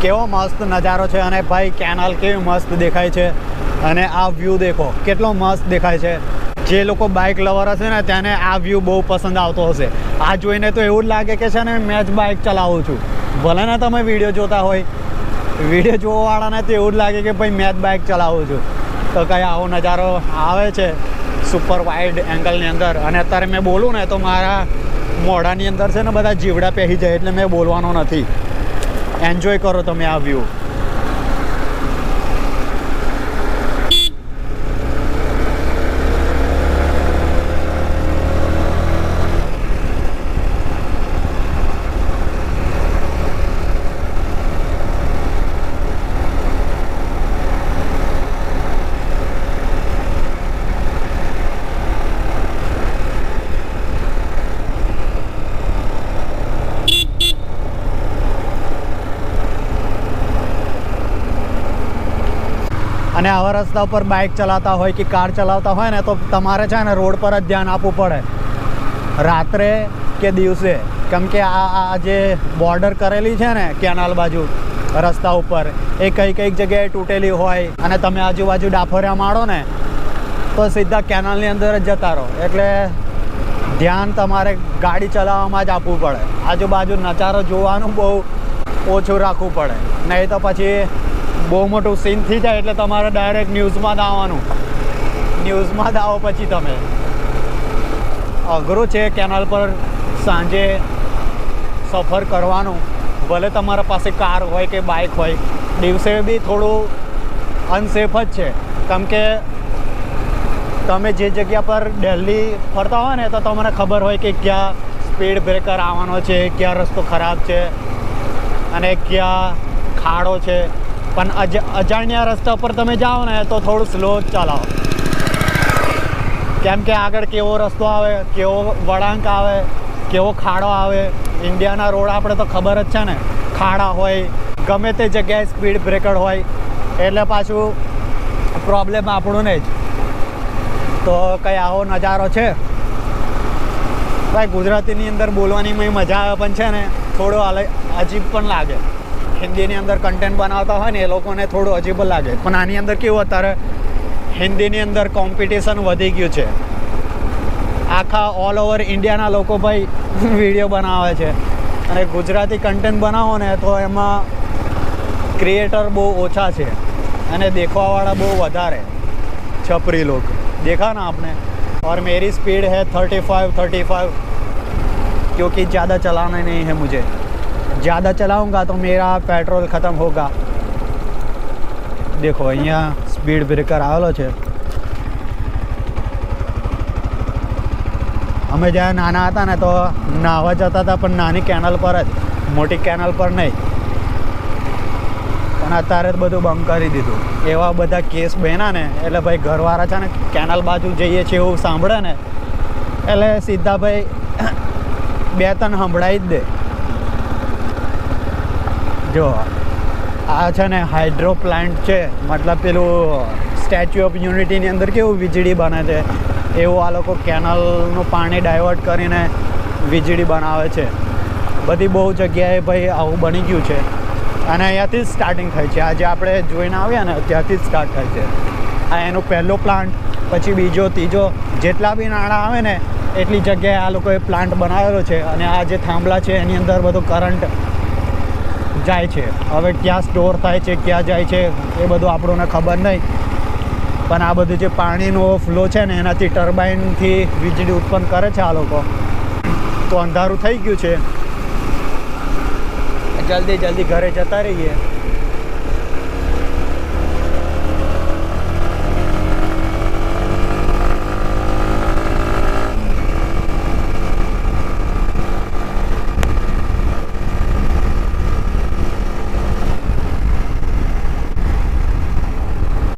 કેવો મસ્ત નજારો છે અને ભાઈ કેનાલ કેવી મસ્ત દેખાય છે અને આ વ્યૂ દેખો કેટલો મસ્ત દેખાય છે. જે લોકો બાઇક લવર હશે ને તેને આ વ્યૂ બહુ પસંદ આવતો હશે. આ જોઈને તો એવું જ લાગે કે છે ને મેં જ બાઇક ચલાવું છું. ભલે ને તમે વિડીયો જોતા હોય, વિડીયો જોવાવાળાને તો એવું જ લાગે કે ભાઈ મેં જ બાઇક ચલાવું છું. તો કંઈ આવો નજારો આવે છે સુપર વાઇડ એંગલની અંદર. અને અત્યારે મેં બોલું ને તો મારા મોઢાની અંદર છે ને બધા જીવડા પહેરી જાય એટલે મેં બોલવાનો નથી. એન્જોય કરો તમે આ વ્યૂ. અને આવા રસ્તા ઉપર બાઇક ચલાવતા હોય કે કાર ચલાવતા હોય ને તો તમારે છે ને રોડ પર જ ધ્યાન આપવું પડે, રાત્રે કે દિવસે. કેમ કે આ જે બોર્ડર કરેલી છે ને કેનાલ બાજુ રસ્તા ઉપર એ કઈ જગ્યાએ તૂટેલી હોય અને તમે આજુબાજુ ડાફોરિયા મારો ને તો સીધા કેનાલની અંદર જ જતા રહો. એટલે ધ્યાન તમારે ગાડી ચલાવવામાં જ આપવું પડે. આજુબાજુ નજારો જોવાનું બહુ ઓછું રાખવું પડે, નહીં તો પછી બહુ મોટું સીન થઈ જાય એટલે તમારે ડાયરેક્ટ ન્યૂઝમાં જ આવવાનું. ન્યૂઝમાં જ આવો પછી તમે. અઘરું છે કેનાલ પર સાંજે સફર કરવાનું. ભલે તમારા પાસે કાર હોય કે બાઇક હોય, દિવસે બી થોડું અનસેફ જ છે. કેમ કે તમે જે જગ્યા પર ડેલી ફરતા હોય ને તો તમને ખબર હોય કે ક્યાં સ્પીડ બ્રેકર આવવાનો છે, ક્યાં રસ્તો ખરાબ છે અને ક્યાં ખાડો છે. પણ અજાણ્યા રસ્તા પર તમે જાઓ ને તો થોડું સ્લો જ ચલાવો. કેમ કે આગળ કેવો રસ્તો આવે, કેવો વળાંક આવે, કેવો ખાડો આવે. ઇન્ડિયાના રોડ આપણે તો ખબર જ છે ને, ખાડા હોય, ગમે તે જગ્યાએ સ્પીડ બ્રેકર હોય એટલે પાછું પ્રોબ્લેમ આપણું ને જ. તો કંઈ આવો નજારો છે ભાઈ. ગુજરાતીની અંદર બોલવાની મજા આવે પણ છે ને થોડું અજીબ પણ લાગે. હિન્દીની અંદર કન્ટેન્ટ બનાવતા હોય ને એ લોકોને થોડું અજીબ લાગે. પણ આની અંદર કેવું, અત્યારે હિન્દીની અંદર કોમ્પિટિશન વધી ગયું છે. આખા ઓલ ઓવર ઇન્ડિયાના લોકો ભાઈ વિડીયો બનાવે છે અને ગુજરાતી કન્ટેન્ટ બનાવો ને તો એમાં ક્રિએટર બહુ ઓછા છે અને દેખવાવાળા બહુ વધારે. છપરી લોग देखा ना आपने. और मेरी स्पीड है 35 क्योंकि ज़्यादा चलाना नहीं है मुझे. ज़्यादा चलाऊंगा तो मेरा पेट्रोल ख़त्म होगा. देखो અહીંયા સ્પીડ બ્રેકર આવેલો છે. અમે જ્યારે નાના હતા ને તો નાહવા જતા હતા પણ નાની કેનાલ પર જ, મોટી કેનાલ પર નહીં. પણ અત્યારે જ બધું બંધ કરી દીધું. એવા બધા કેસ બન્યા ને એટલે ભાઈ ઘરવાળા છે ને કેનાલ બાજુ જઈએ છીએ એવું સાંભળે ને એટલે સીધા ભાઈ 2-3 સંભળાવી જ દે. જો આ છે ને હાઇડ્રો પ્લાન્ટ છે, મતલબ પેલું સ્ટેચ્યુ ઓફ યુનિટીની અંદર કેવું વીજળી બને છે એવું આ લોકો કેનાલનું પાણી ડાયવર્ટ કરીને વીજળી બનાવે છે. બધી બહુ જગ્યાએ ભાઈ આવું બની ગયું છે અને અહીંયાથી જ સ્ટાર્ટિંગ થાય છે. આજે આપણે જોઈને આવ્યા ને ત્યાંથી જ સ્ટાર્ટ થાય છે. આ એનો પહેલો પ્લાન્ટ, પછી બીજો, ત્રીજો, જેટલા બી નાણાં આવે ને એટલી જગ્યાએ આ લોકોએ પ્લાન્ટ બનાવેલો છે. અને આ જે થાંભલા છે એની અંદર બધું કરંટ જાય છે. હવે ક્યાં સ્ટોર થાય છે, ક્યાં જાય છે એ બધું આપણને ખબર નહીં. પણ આ બધું જે પાણીનો ફ્લો છે ને એનાથી ટર્બાઇનથી વીજળી ઉત્પન્ન કરે છે આ લોકો. તો અંધારું થઈ ગયું છે, જલ્દી ઘરે જતા રહીએ.